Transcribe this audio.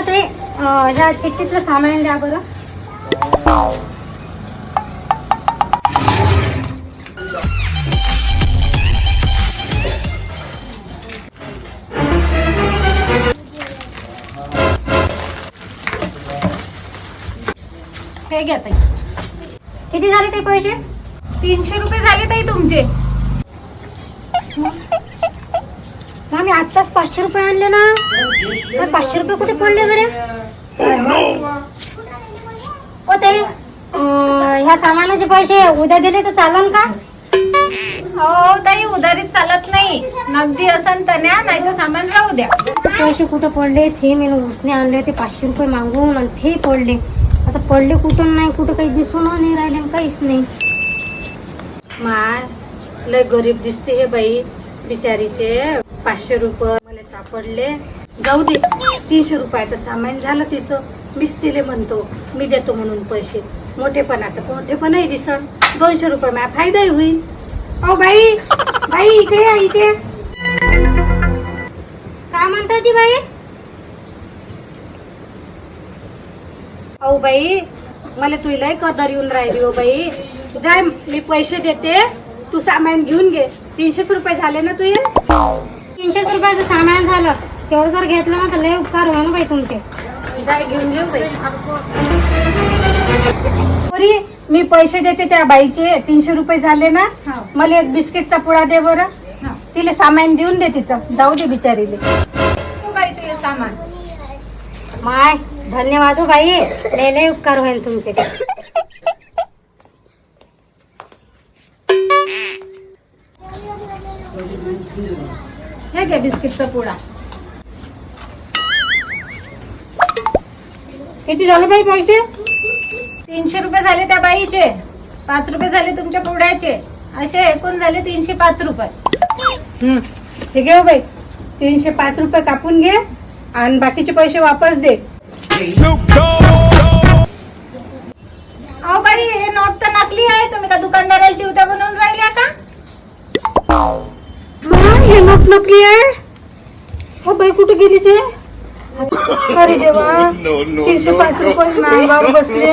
ते ह्या चिठ्ठीतलं सामान द्या बरं. हे घ्या ताई. किती झाले ते पैसे? 300 रुपये झाले ताई तुमचे. आम्ही आत्ताच 500 रुपये आणले ना. 500 रुपये कुठे पडले गड्या? ओ ते ह्या सामानाचे पैसे उद्या दिले तर चालन का? हो ताई, उधारीत चालत नाही. नगदी असन तर न्या, नाही तर सामान राहू द्या. पैसे कुठे पडले? ते मी उसने आणले होते 500 रुपये मागून आणि ते पडले. आता पडले कुठून नाही, कुठं काही दिसून नाही राहिले, काहीच नाही. माय लय गरीब दिसते हे बाई बिचारीचे. 500 रुपये मला सापडले. जाऊ दे, 300 रुपयाचं सामान झालं तिचं. मीच तिले म्हणतो मी देतो म्हणून पैसे. मोठेपणा तर मोठेपणही दिसन. 200 रुपये माझा फायदाही होईल. अहो बाई, बाई इकडे या, इकडे. काय म्हणता जी बाई? अहो बाई, मला तू लय कदर येऊन राहिली हो बाई. जाय, मी पैसे देते, तू सामान घेऊन घे. 300 रुपये झाले ना तुझे? 300 रुपयाचं सामान झालं. तेवढं जर घेतलं ना तर लय उपकार हो ना बाई तुमचे. जाय घेऊन घेऊ बाई. पोरी, मी पैसे देते त्या बाईचे. 300 रुपये झाले ना. मला एक बिस्किटचा पुडा दे बरं. तिला सामान देऊन दे तिचं. जाऊ दे बिचारीले. बाई तुझे सामान. माय धन्यवाद हो बाई, लय लय उपकार होईल तुमचे. हे घ्या बिस्किटचा पुडा. किती झाले बाई पैसे? 300 रुपये झाले त्या बाईचे. 5 रुपये झाले तुमच्या पुड्याचे. असे एकूण झाले 305 रुपये. हे घे हो बाई, 305 रुपये कापून घे आणि बाकीचे पैसे वापस दे. अहो बाई, हे नोट तर नकली आहे. तुम्ही का दुकानदाराला चिवत्या बनवून राहिल्या का? हे नोट नकली आहे. हो बाई, कुठे गेली ते? अरे देवा, 305 रुपये महागावर बसले.